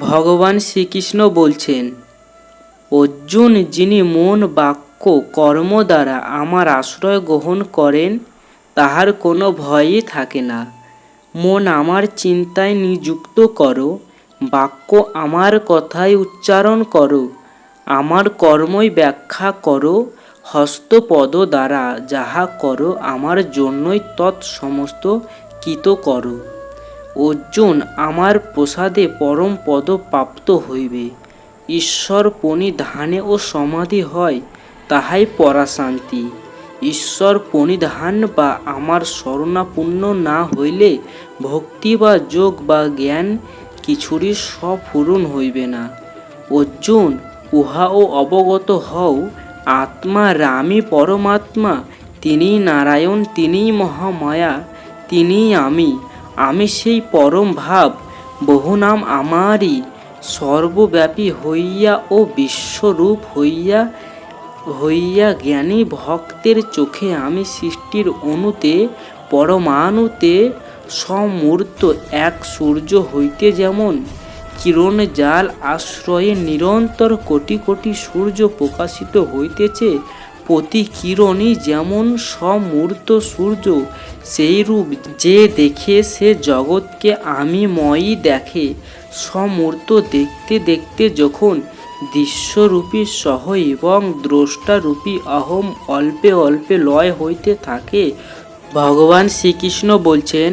ভগবান শ্রীকৃষ্ণ বলছেন, অর্জুন, যিনি মন বাক্য কর্ম দ্বারা আমার আশ্রয় গ্রহণ করেন তাহার কোনো ভয়ই থাকে না। মন আমার চিন্তায় নিযুক্ত করো, বাক্য আমার কথাই উচ্চারণ করো, আমার কর্মই ব্যাখ্যা করো, হস্তপদ দ্বারা যাহা করো আমার জন্যই তৎসমস্ত কৃত করো। অর্জুন, আমার প্রসাদে পরম পদ প্রাপ্ত হইবে। ঈশ্বর প্রণিধানে ও সমাধি হয়, তাহাই পরাশান্তি। ঈশ্বর প্রণিধান বা আমার শরণাপন্ন না হইলে ভক্তি বা যোগ বা জ্ঞান কিছুরই স্বপূরণ হইবে না। অর্জুন, উহাও অবগত হও, আত্মা রামই পরমাত্মা, তিনিই নারায়ণ, তিনিই মহামায়া, তিনিই আমি। আমি সেই পরম ভাব, বহু নাম আমারই, সর্বব্যাপী হইয়া ও বিশ্বরূপ হইয়া জ্ঞানী ভক্তের চোখে আমি সৃষ্টির অণুতে পরমাণুতে সমূর্ত এক সূর্য হইতে যেমন কিরণ জাল আশ্রয়ে নিরন্তর কোটি কোটি সূর্য প্রকাশিত হইতেছে, প্রতি কিরণই যেমন সমূর্ত সূর্য, সেই রূপ যে দেখে সে জগৎকে আমিময়ই দেখে। সমূর্ত দেখতে দেখতে যখন দৃশ্যরূপী সহ এবং দ্রষ্টারূপী অহম অল্পে অল্পে লয় হইতে থাকে, ভগবান শ্রীকৃষ্ণ বলছেন,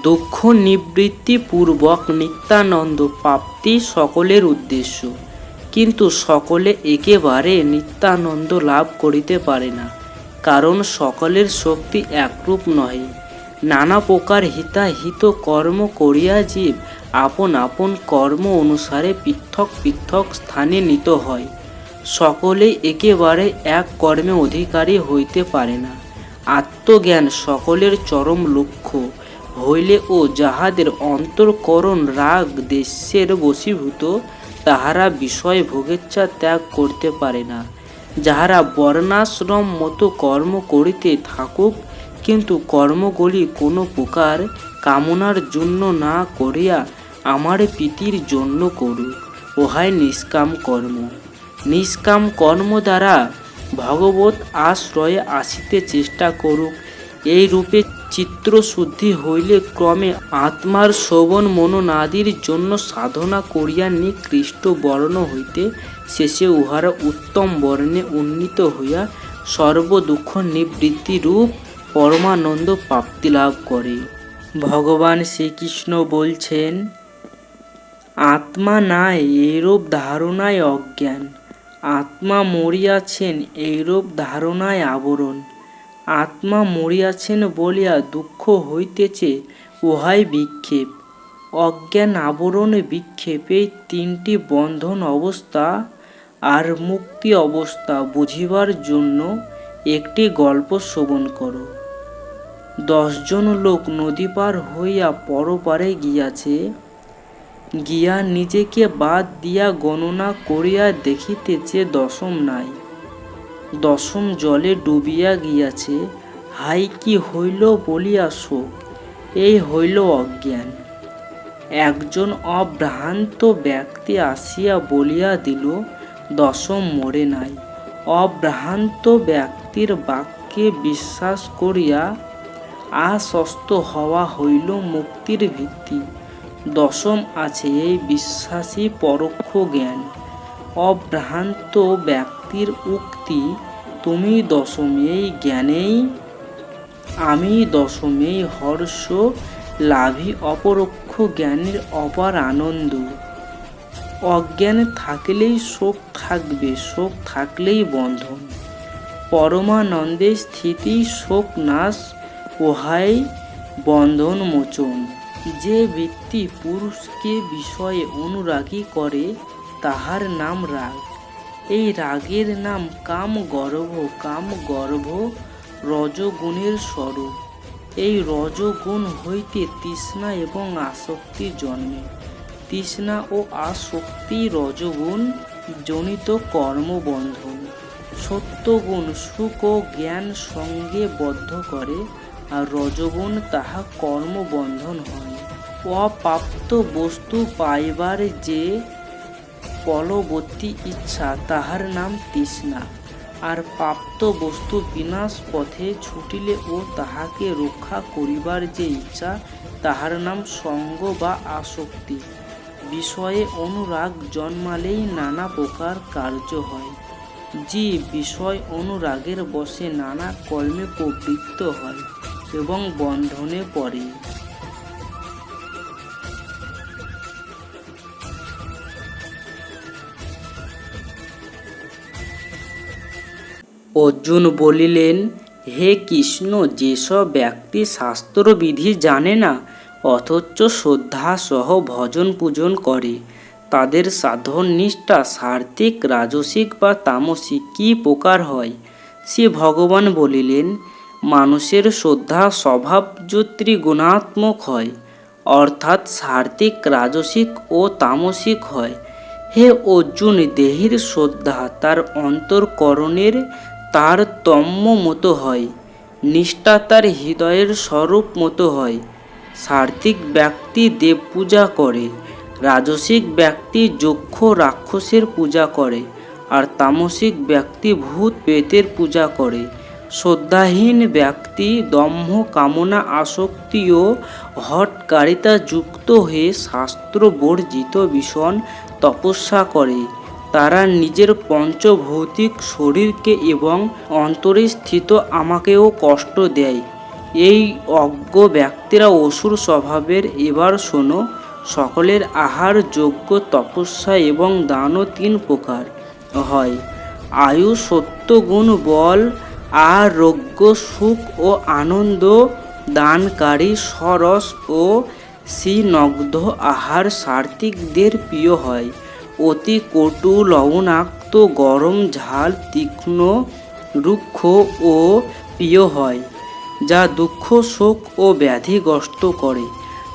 দুঃখ নিবৃত্তি পূর্বক নিত্যানন্দ প্রাপ্তি সকলের উদ্দেশ্য। কিন্তু সকলে একেবারে নিত্যানন্দ লাভ করিতে পারে না, কারণ সকলের শক্তি একরূপ নহে। নানা প্রকার হিতাহিত কর্ম করিয়া জীব আপন আপন কর্ম অনুসারে পৃথক পৃথক স্থানে নীত হয়। সকলেই একেবারে এক কর্মে অধিকারী হইতে পারে না। আত্মজ্ঞান সকলের চরম লক্ষ্য হইলে ও যাহাদের অন্তঃকরণ রাগ দেশের বশীভূত, তাহারা বিষয় ভোগেচ্ছা ত্যাগ করতে পারে না। যাহারা বর্ণাশ্রম মতো কর্ম করিতে থাকুক, কিন্তু কর্মগুলি কোনো প্রকার কামনার জন্য না করিয়া আমার প্রীতির জন্য করুক, উহাই নিষ্কাম কর্ম। নিষ্কাম কর্ম দ্বারা ভগবৎ আশ্রয়ে আসিতে চেষ্টা করুক। এই রূপে চিত্তশুদ্ধি হইলে ক্রমে আত্মার শোভন মনোনাদির জন্য সাধনা করিয়া নিকৃষ্ট বর্ণ হইতে শেষে উহারা উত্তম বর্ণে উন্নীত হইয়া সর্বদুঃখ নিবৃত্তি রূপ পরমানন্দ প্রাপ্তি লাভ করে। ভগবান শ্রীকৃষ্ণ বলছেন, আত্মা নাই এইরূপ ধারণায় অজ্ঞান, আত্মা মরিয়াছেন এইরূপ ধারণায় আবরণ। আত্মা মরিয়াছেন বলিয়া দুঃখ হইতেছে, উহাই বিক্ষেপ। অজ্ঞান, আবরণ, বিক্ষেপ, এই তিনটি বন্ধন অবস্থা আর মুক্তি অবস্থা বুঝিবার জন্য একটি গল্প শ্রবণ করো। 10 জন লোক নদী পার হইয়া পরপারে গিয়াছে। গিয়া নিজেকে বাদ দিয়া গণনা করিয়া দেখিতেছে দশম নাই। দশম জলে ডুবিয়া গিয়াছে। হাই, কি হইল বলিয়া শোক, এই হইল অজ্ঞান। একজন অভ্রান্ত ব্যক্তি আসিয়া বলিয়া দিল, দশম মরে নাই। অভ্রান্ত ব্যক্তির বাক্যে বিশ্বাস করিয়া আশ্বস্ত হওয়া হইল মুক্তির ভিত্তি। দশম আছে, এই বিশ্বাসই পরোক্ষ জ্ঞান। অভ্রান্ত ব্যক্তির উক্তি, তুমি দশম, এই জ্ঞানেই আমি দশম, এই হর্ষ লাভই অপরোক্ষ জ্ঞানের অপার আনন্দ। অজ্ঞান থাকলেই শোক থাকবে, শোক থাকলেই বন্ধন। পরমানন্দে স্থিতি, শোক নাশ, উহাই বন্ধন মোচন। যে ব্যক্তি পুরুষকে বিষয়ে অনুরাগী করে, তাহার নাম রাগ। এই রাগের নাম কাম গর্ভ। কাম গর্ভ রজগুণের স্বরূপ। এই রজগুণ হইতে তৃষ্ণা এবং আসক্তি জন্মে। তৃষ্ণা ও আসক্তি রজগুণ জনিত কর্মবন্ধন। সত্যগুণ সুখ ও জ্ঞান সঙ্গে বদ্ধ করে, আর রজগুণ তাহা কর্মবন্ধন হয়। অপ্রাপ্ত বস্তু পাইবার যে বলবতী ইচ্ছা, তাহার নাম তৃষ্ণা। আর প্রাপ্ত বস্তু বিনাশ পথে ছুটিলে ও তাহাকে রক্ষা করিবার যে ইচ্ছা, তাহার নাম সঙ্গ বা আসক্তি। বিষয়ে অনুরাগ জন্মালেই নানা প্রকার কার্য হয়। জীব বিষয় অনুরাগের বশে নানা কর্মে প্রবৃত্ত হয় এবং বন্ধনে পড়ে। অর্জুন বলিলেন, হে কৃষ্ণ, যেসব ব্যক্তি শাস্ত্রবিধি জানে না অথচ শ্রদ্ধাসহ ভজন পূজন করে, তাদের সাধন নিষ্ঠা সাত্ত্বিক, রাজসিক বা তামসিক কি প্রকার হয়? শ্রী ভগবান বলিলেন, মানুষের শ্রদ্ধা স্বভাবজ ত্রিগুণাত্মক হয়, অর্থাৎ সাত্ত্বিক, রাজসিক ও তামসিক হয়। হে অর্জুন, দেহের শ্রদ্ধা তার অন্তঃকরণের তারতম্য মতো হয়, নিষ্ঠা তার হৃদয়ের স্বরূপ মতো হয়। সাত্ত্বিক ব্যক্তি দেব পূজা করে, রাজসিক ব্যক্তি যক্ষ রাক্ষসের পূজা করে, আর তামসিক ব্যক্তি ভূত প্রেতের পূজা করে। শ্রদ্ধাহীন ব্যক্তি দম্ভ, কামনা, আসক্তি ও হঠকারিতা যুক্ত হয়ে শাস্ত্র বর্জিত ভীষণ তপস্যা করে। তারা নিজের পঞ্চভৌতিক শরীরকে এবং অন্তরে স্থিত আমাকেও কষ্ট দেয়। এই অজ্ঞ ব্যক্তিরা অসুর স্বভাবের। এবার শোনো, সকলের আহার, যোগ্য, তপস্যা এবং দানও তিন প্রকার হয়: আয়ু, সত্য, গুণ, বল, আরোগ্য, সুখ ও আনন্দ দানকারী সরস ও স্নিগ্ধ আহার সাত্ত্বিকদের প্রিয় হয়। অতি কটু, লবণাক্ত, গরম, ঝাল, তীক্ষ্ণ, রুক্ষ ও প্রিয় হয়, যা দুঃখ, শোক ও ব্যাধিগ্রস্ত করে।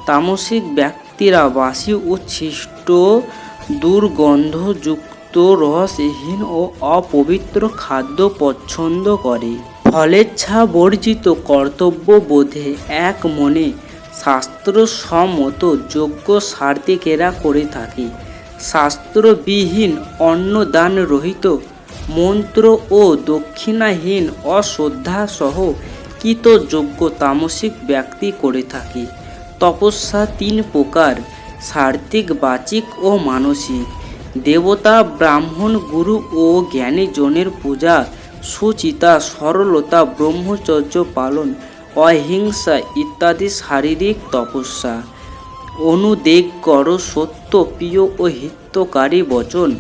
তামসিক ব্যক্তিরা বাসি, উচ্ছিষ্ট, দুর্গন্ধযুক্ত, রসহীন ও অপবিত্র খাদ্য পছন্দ করে। ফলেচ্ছা বর্জিত কর্তব্যবোধে এক মনে শাস্ত্রসম্মত যজ্ঞ সাত্ত্বিকেরা করে থাকে। শাস্ত্রবিহীন, অন্নদান রহিত, মন্ত্র ও দক্ষিণাহীন, অশ্রদ্ধাসহ কৃত যজ্ঞ তামসিক ব্যক্তি করে থাকে। তপস্যা তিন প্রকার: সাত্ত্বিক, বাচিক ও মানসিক। দেবতা, ব্রাহ্মণ, গুরু ও জ্ঞানী জনের পূজা, সুচিতা, সরলতা, ব্রহ্মচর্য পালন, অহিংসা ইত্যাদি শারীরিক তপস্যা। অনুদেগ কর, সত্য, প্রিয় ও হিতকারী বচন,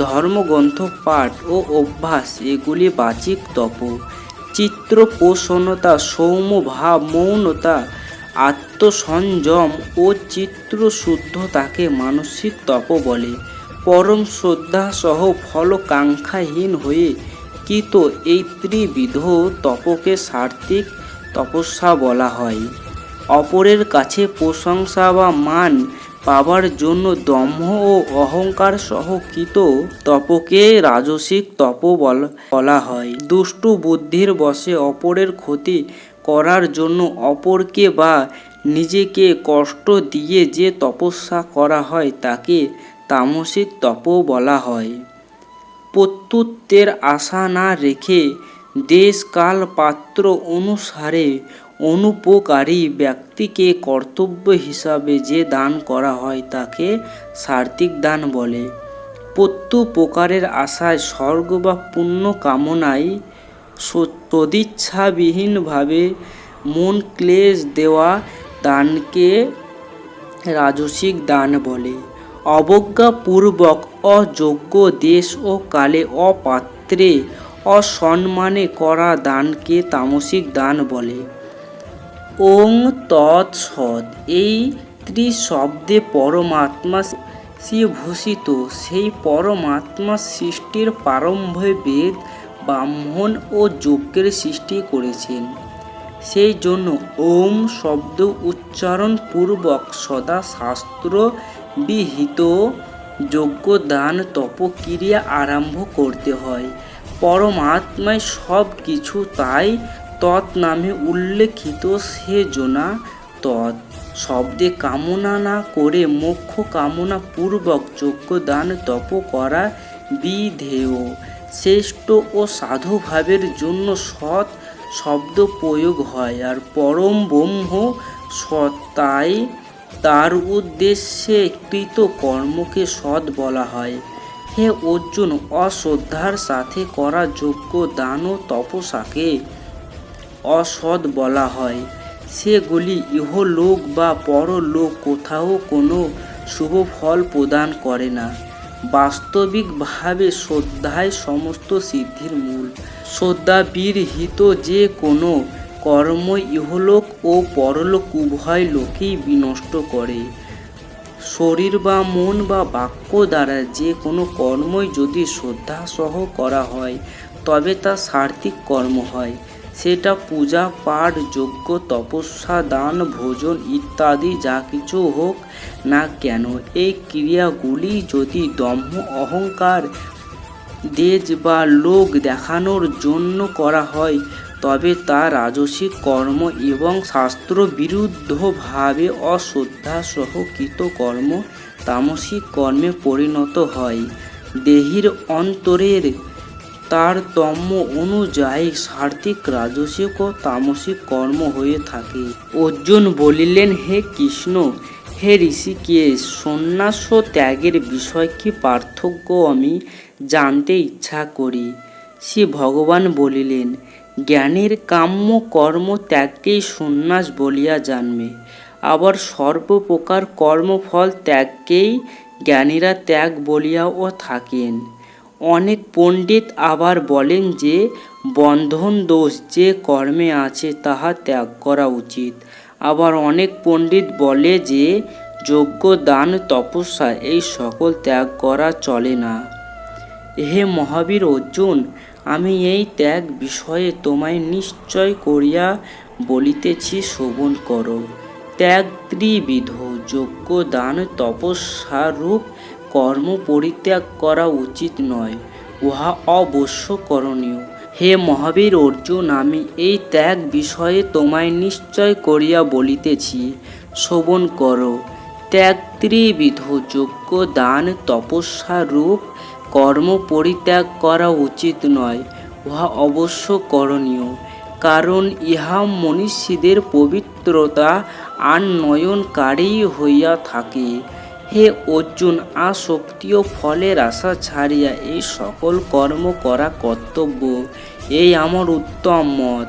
ধর্মগ্রন্থ পাঠ ও অভ্যাস, এগুলি বাচিক তপ। চিত্তপ্রসন্নতা, সৌম্যভাব, মৌনতা, আত্মসংযম ও চিত্তশুদ্ধতাকে মানসিক তপ বলে। পরম শ্রদ্ধা সহ ফলাকাঙ্ক্ষাহীন হয়ে কৃত এই ত্রিবিধ তপকে সাত্ত্বিক তপস্যা বলা হয়। অপরের কাছে প্রশংসা বা মান পাবার জন্য দম্ভ ও অহংকার সহ কৃত তপকে রাজসিক তপ বলা হয়। দুষ্টু বুদ্ধির বশে অপরের ক্ষতি করার জন্য অপরকে বা নিজেকে কষ্ট দিয়ে যে তপস্যা করা হয়, তাকে তামসিক তপ বলা হয়। প্রত্যুত্তরের আশা না রেখে দেশ, কাল, পাত্র অনুসারে অনুপকারী ব্যক্তিকে কর্তব্য হিসাবে যে দান করা হয়, তাকে সাত্ত্বিক দান বলে। প্রত্যুপকারের আশায়, স্বর্গ বা পুণ্য কামনায় সদিচ্ছাবিহীনভাবে মন ক্লেশ দেওয়া দানকে রাজসিক দান বলে। অবজ্ঞাপূর্বক, অযোগ্য, দেশ ও কালে, অপাত্রে, অসম্মানে করা দানকে তামসিক দান বলে। ওং তৎসৎ। এই ত্রিশব্দে পরমাত্মা শ্রীভূষিত। সেই পরমাত্মা সৃষ্টির প্রারম্ভে বেদ, ব্রাহ্মণ ও যজ্ঞের সৃষ্টি করেছেন। সেই জন্য ওম শব্দ উচ্চারণ পূর্বক সদা শাস্ত্র বিহিত যজ্ঞ, দান, তপক্রিয়া আরম্ভ করতে হয়। পরমাত্মাই সব কিছু, তাই তৎনামে উল্লেখিত সেজনা তৎ শব্দে কামনা না করে মোক্ষ কামনা পূর্বক যজ্ঞ দান তপ করা বিধেয়। শ্রেষ্ঠ ও সাধু ভাবের জন্য সৎ শব্দ প্রয়োগ হয়, আর পরম ব্রহ্ম সত্তাই তার উদ্দেশ্যে কৃত কর্মকে সৎ বলা হয়। হে অর্জুন, অশ্রদ্ধার সাথে করা যজ্ঞ দান ও তপস্যাকে অসৎ বলা হয়। সেগুলি ইহলোক বা পরলোক কোথাও কোনো শুভ ফল প্রদান করে না। বাস্তবিকভাবে শ্রদ্ধাই সমস্ত সিদ্ধির মূল। শ্রদ্ধা বিরহিত যে কোনো কর্মই ইহলোক ও পরলোক উভয় লোকেই বিনষ্ট করে। শরীর বা মন বা বাক্য দ্বারা যে কোনো কর্মই যদি শ্রদ্ধাসহ করা হয় তবে তা সার্থিক কর্ম হয়। সেটা পূজা পাঠ যজ্ঞ তপস্যা দান ভোজন ইত্যাদি যা কিছু হোক না কেন, এই ক্রিয়াগুলি যদি দম্ভ অহংকার দেজ বা লোক দেখানোর জন্য করা হয় তবে তা রাজসিক কর্ম এবং শাস্ত্র বিরুদ্ধভাবে অশ্রদ্ধাসহ কৃত কর্ম তামসিক কর্মে পরিণত হয়। দেহের অন্তরের তারতম্য অনুযায়ী সাত্ত্বিক রাজসিক ও তামসিক কর্ম হয়ে থাকে। অর্জুন বলিলেন, হে কৃষ্ণ, হে ঋষিকেশ, সন্ন্যাস ও ত্যাগের বিষয় কি পার্থক্য আমি জানতে ইচ্ছা করি। শ্রী ভগবান বলিলেন, জ্ঞানের কাম্য কর্ম ত্যাগকেই সন্ন্যাস বলিয়া জানবে, আবার সর্বপ্রকার কর্মফল ত্যাগকেই জ্ঞানীরা ত্যাগ বলিয়াও থাকেন। অনেক পণ্ডিত আবার বলেন যে বন্ধন দোষ যে কর্মে আছে তাহা ত্যাগ করা উচিত। আবার অনেক পণ্ডিত বলে যে যজ্ঞ দান তপস্যা এই সকল ত্যাগ করা চলে না। হে মহাবীর অর্জুন, আমি এই ত্যাগ বিষয়ে তোমায় নিশ্চয় করিয়া বলিতেছি, শ্রবণ করো। ত্যাগ ত্রিবিধ, যজ্ঞ দান তপস্যারূপ কর্ম পরিত্যাগ করা উচিত নয়, উহা অবশ্য করণীয়। হে মহাবীর অর্জুন, আমি এই ত্যাগ বিষয়ে তোমায় নিশ্চয় করিয়া বলিতেছি, শ্রবণ করো। ত্যাগ ত্রিবিধ, যজ্ঞ দান তপস্যারূপ কর্ম পরিত্যাগ করা উচিত নয়, উহা অবশ্য করণীয়। কারণ ইহা মনীষীদের পবিত্রতা আনয়নকারী হইয়া থাকে। হে অর্জুন, আসক্তি ও ফলের আশা ছাড়িয়া এই সকল কর্ম করা কর্তব্য, এই আমার উত্তম মত।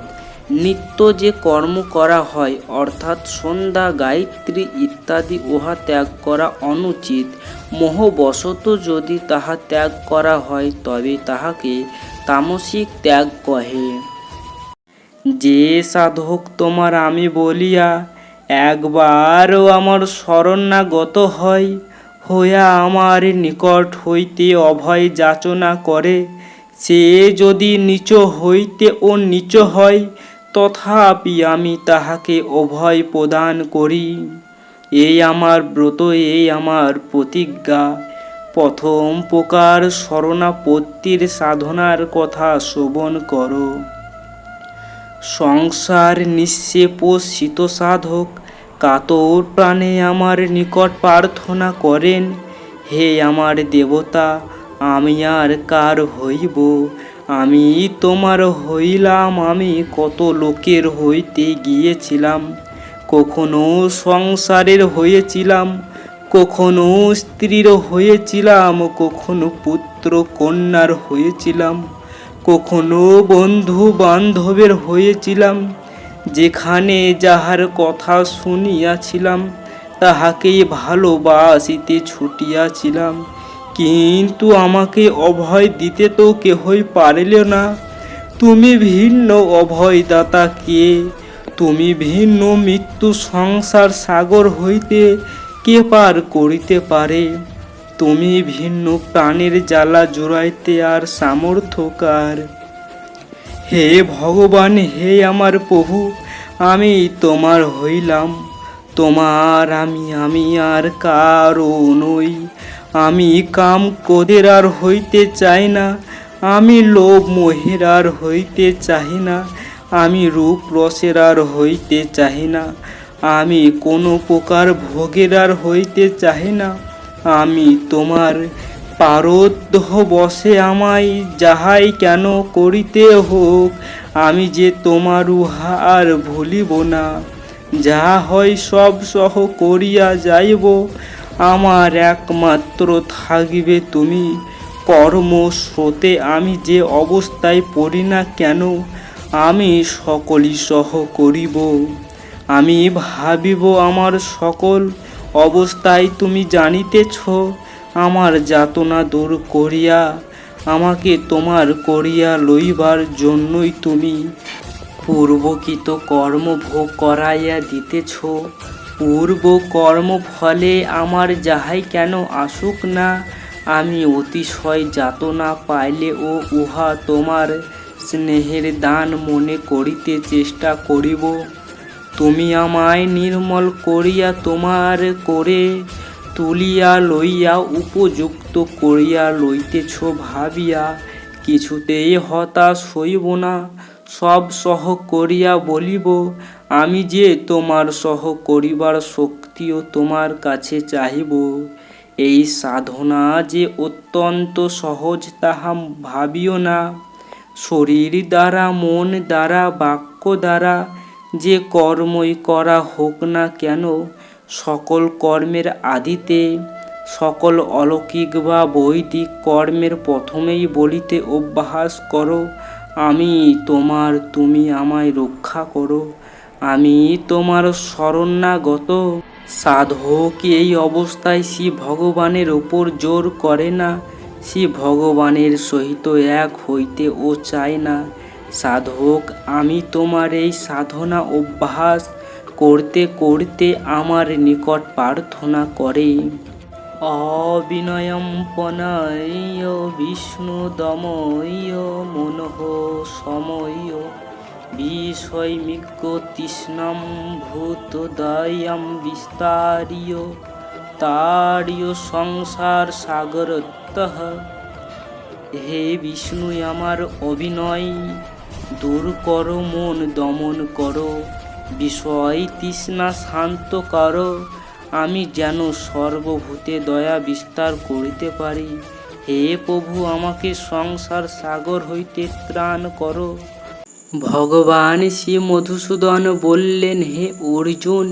নিত্য যে কর্ম করা হয় অর্থাৎ সন্ধ্যা গায়ত্রী ইত্যাদি, উহা ত্যাগ করা অনুচিত। মোহবশত যদি তাহা ত্যাগ করা হয় তবে তাহাকে তামসিক ত্যাগ কহে। যে সাধক তোমার আমি বলিয়া একবারও আমার শরণাগত হয়, হইয়া আমার নিকট হইতে অভয় যাচনা করে, সে যদি নীচ হইতে ও নীচ হয় তথাপি আমি তাহাকে অভয় প্রদান করি। এই আমার ব্রত, এই আমার প্রতিজ্ঞা। প্রথম প্রকার শরণাপত্তির সাধনার কথা শ্রবণ করো। সংসার নিঃশেষিত সাধক কাতর প্রাণে আমার নিকট প্রার্থনা করেন, হে আমার দেবতা, আমি আর কার হইব? আমি তোমার হইলাম। আমি কত লোকের হইতে গিয়েছিলাম, কখনো সংসারের হয়েছিলাম, কখনো স্ত্রীর হয়েছিলাম, কখনো পুত্র কন্যার হয়েছিলাম, কখনো বন্ধু বান্ধবের হয়েছিলাম। যেখানে যাহার কথা শুনিয়াছিলাম তাহাকেই ভালোবাসিতে ছুটিয়াছিলাম, কিন্তু আমাকে অভয় দিতে তো কেহই পারিল না। তুমি ভিন্ন অভয়দাতা কে? তুমি ভিন্ন মৃত্যু সংসার সাগর হইতে কে পার করিতে পারে? তুমি ভিন্ন প্রাণের জ্বালা জুড়াইতে আর সামর্থ্যকার। হে ভগবান, হে আমার প্রভু, আমি তোমার হইলাম। তোমার আমি আর কারো নই। আমি কাম ক্রোধের আর হইতে চাই না, আমি লোভ মোহের আর হইতে চাহি না, আমি রূপ রসের আর হইতে চাহি না, আমি কোনো প্রকার ভোগের আর হইতে চাহি না। আমি তোমার পারোদ্ধ বসে আমায় যাহাই কেন করিতে হোক, আমি যে তোমার উহা আর ভুলিব না। যাহা হয় সব সহ করিয়া যাইব। আমার একমাত্র থাকিবে তুমি। কর্ম স্রোতে আমি যে অবস্থায় পড়ি না কেন, আমি সকলই সহ করিব। আমি ভাবিব আমার সকল অবস্থায় তুমি জানিতেছ। আমার যাতনা দূর করিয়া আমাকে তোমার করিয়া লইবার জন্যই তুমি পূর্বকৃত কর্ম ভোগ করাইয়া দিতেছ। পূর্ব কর্ম ফলে আমার যাহাই কেন আসুক না, আমি অতিশয় যাতনা পাইলেও উহা তোমার স্নেহের দান মনে করিতে চেষ্টা করিব। তুমি আমায় নির্মল করিয়া তোমার করে তুলিয়া লইয়া উপযুক্ত করিয়া লইতেছ ভাবিয়া কিছুতেই হতাশ হইব না। সব সহ করিয়া বলিব, আমি যে তোমার সহ করিবার শক্তিও তোমার কাছে চাহিব। এই সাধনা যে অত্যন্ত সহজ তাহা ভাবিও না। শরীর দ্বারা, মন দ্বারা, বাক্য দ্বারা যে কর্মই করা হোক না কেন, সকল কর্মের আদিতে, সকল অলৌকিক বা বৈদিক কর্মের প্রথমেই বলিতে অভ্যাস করো, আমি তোমার, তুমি আমায় রক্ষা করো, আমি তোমার শরণাগত। সাধক এই অবস্থায় শ্রী ভগবানের ওপর জোর করে না। শ্রী ভগবানের সহিত এক হইতে ও চায় না। সাধক আমি তোমার এই সাধনা অভ্যাস করতে করতে আমার নিকট প্রার্থনা করে। অবিনয়ম পনয় বিষ্ণু দময় মনঃ সময় বিষয়মিজ্ঞ তৃষ্ণাম ভূতদয়ম বিস্তারিয় তারিয় সংসার সাগরতঃ। হে বিষ্ণু, আমার অভিনয় দূর করো, মন দমন করো, বিষয় তৃষ্ণা শান্ত করো, আমি যেন সর্বভূতে দয়া বিস্তার করিতে পারি। হে প্রভু, আমাকে সংসার সাগর হইতে ত্রাণ করো। ভগবান শ্রী মধুসূদন বললেন, হে অর্জুন,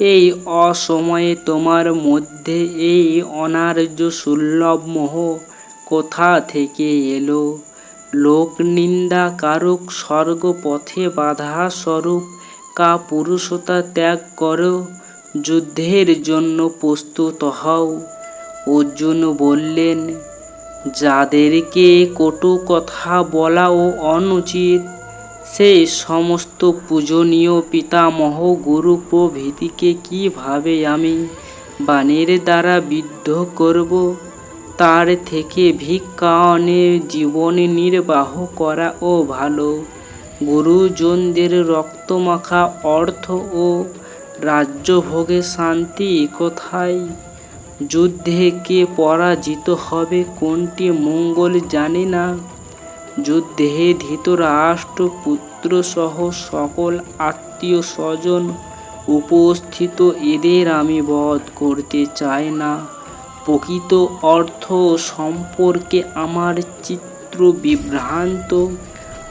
এই অসময়ে তোমার মধ্যে এই অনার্য সুলভ মোহ কোথা থেকে এলো? লোক নিন্দা কারক, স্বর্গ পথে বাধা স্বরূপ কাপুরুষতা ত্যাগ করো, যুদ্ধের জন্য প্রস্তুত হও। অর্জুন বললেন, যাদেরকে কটু কথা বলা ও অনুচিত, সেই সমস্ত পূজনীয় পিতামহ গুরু প্রভৃতিকে কিভাবে আমি বাণের দ্বারা বিদ্ধ করব? তার থেকে ভিক্ষায়নে জীবন নির্বাহ করা ও ভালো। গুরুজনদের রক্তমাখা অর্থ ও রাজ্যভোগে শান্তি কোথায়? যুদ্ধে কে পরাজিত হবে, কোনটি মঙ্গল জানে না। যুদ্ধে ধৃতরাষ্ট্র পুত্র সহ সকল আত্মীয় স্বজন উপস্থিত, এদের আমি বধ করতে চাই না। প্রকৃত অর্থ সম্পর্কে আমার চিত্র বিভ্রান্ত।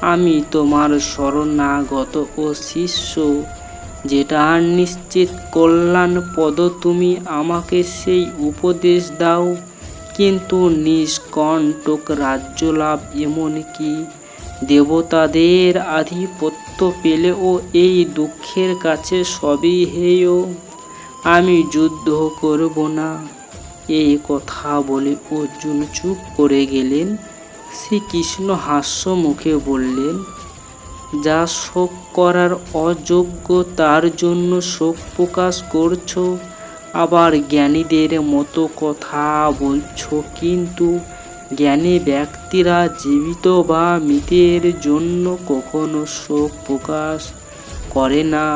আমি তোমার শরণাগত ও শিষ্য। যেটা নিশ্চিত কল্যাণ পদ, তুমি আমাকে সেই উপদেশ দাও। কিন্তু নিষ্কণ্টক রাজ্যলাভ, এমনকি দেবতাদের আধিপত্য পেলেও এই দুঃখের কাছে সবই হেয়। আমি যুদ্ধ করব না। এই কথা বলে অর্জুন চুপ করে গেলেন। শ্রীকৃষ্ণ হাস্য মুখে বললেন, যা শোক করার অযোগ্য তার জন্য শোক প্রকাশ করছো, আবার জ্ঞানীদের মতো কথা বলছো। কিন্তু জ্ঞানী ব্যক্তিরা জীবিত বা মৃতের জন্য কখনো শোক প্রকাশ করে না।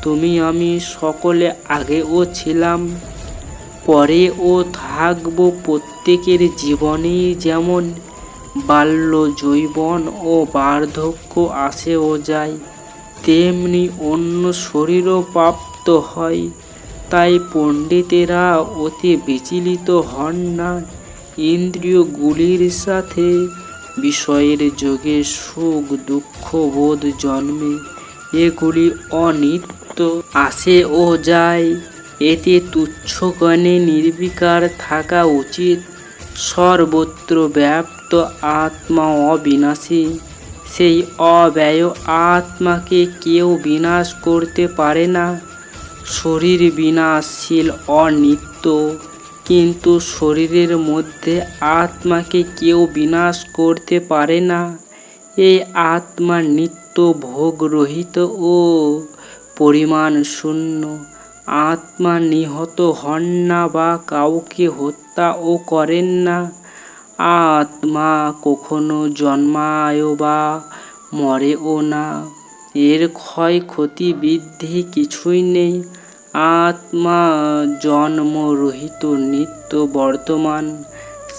তুমি আমি সকলে আগেও ছিলাম, পরেও থাকব। প্রত্যেকের জীবনেই যেমন বাল্য, যৌবন ও বার্ধক্য আসে ও যায়, তেমনি অন্য শরীরও প্রাপ্ত নিত্য হয়। তাই পণ্ডিতেরা অতি বিচলিত হন না। ইন্দ্রিয়গুলির সাথে বিষয়ের যোগে সুখ দুঃখ বোধ জন্মে, এগুলি অনিত্য, আসে ও যায়। এতে তুচ্ছজ্ঞানে নির্বিকার থাকা উচিত। সর্বত্র ব্যাপ্ত আত্মা অবিনাশী। সেই অব্যয় আত্মাকে কেউ বিনাশ করতে পারে না। শরীর বিনাশশীল, অনিত্য, কিন্তু শরীরের মধ্যে আত্মাকে কেউ বিনাশ করতে পারে না। এই আত্মা নিত্য, ভোগরহিত ও পরিমাণ শূন্য। আত্মা নিহত হন না বা কাউকে হত্যাও করেন না। আত্মা কখনো জন্মায় বা মরেও না। এর ক্ষয়ক্ষতি বৃদ্ধি কিছুই নেই। আত্মা জন্মরহিত, নিত্য, বর্তমান,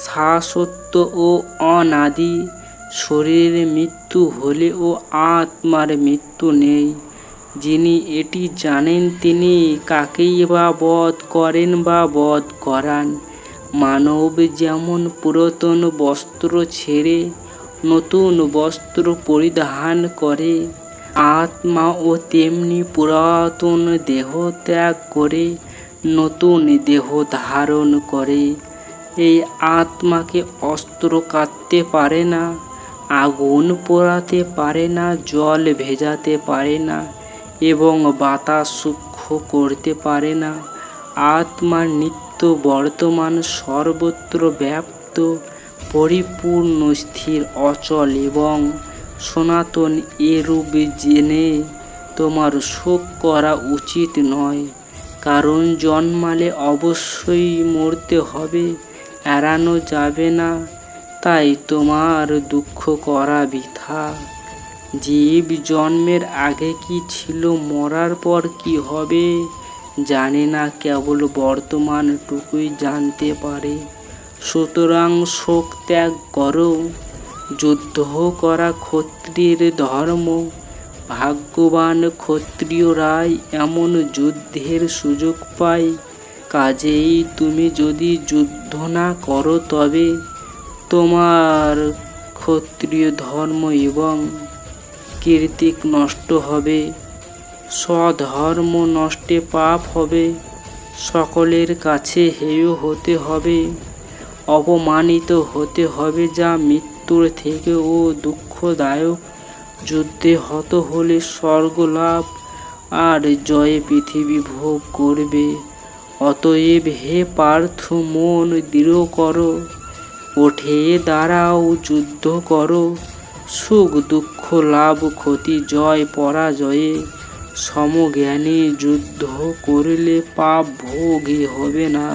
শাশ্বত ও অনাদি। শরীরের মৃত্যু হলেও আত্মার মৃত্যু নেই। যিনি এটি জানেন তিনি কাকেই বা বধ করেন বা বধ করান। মানব যেমন পুরাতন বস্ত্র ছেড়ে নতুন বস্ত্র পরিধান করে, আত্মাও তেমনি পুরাতন দেহ ত্যাগ করে নতুন দেহ ধারণ করে। এই আত্মাকে অস্ত্র কাটতে পারে না, আগুন পোড়াতে পারে না, জল ভেজাতে পারে না এবং বাতাস সূক্ষ্ম করতে পারে না। আত্মা নিত্য, বর্তমান, সর্বত্র ব্যাপ্ত, পরিপূর্ণ, স্থির, অচল এবং সনাতন। এরূপ জেনে তোমার শোক করা উচিত নয়, কারণ জন্মালে অবশ্যই মরতে হবে, এড়ানো যাবে না। তাই তোমার দুঃখ করা বৃথা। জীব জন্মের আগে কি ছিল, মরার পর কি হবে জানে না, কেবল বর্তমানটুকুই জানতে পারে। সুতরাং শোক ত্যাগ করো। যুদ্ধ করা ক্ষত্রিয়ের ধর্ম। ভাগ্যবান ক্ষত্রিয়রাই এমন যুদ্ধের সুযোগ পায়। কাজেই তুমি যদি যুদ্ধ না করো তবে তোমার ক্ষত্রিয় ধর্ম এবং কীর্তি নষ্ট হবে, স্বধর্ম নষ্টে পাপ হবে, সকলের কাছে হেয় হতে হবে, অপমানিত হতে হবে, যা মৃত্যুর থেকেও দুঃখদায়ক। যুদ্ধে হত হলে স্বর্গ লাভ আর জয়ে পৃথিবী ভোগ করবে। অতএব হে পার্থ, মন দৃঢ় করো, উঠে দাঁড়াও, যুদ্ধ করো। সুখ দুঃখ, লাভ ক্ষতি, জয় পরাজয়ে সমজ্ঞানে যুদ্ধ করলে পাপ ভোগই হবে না।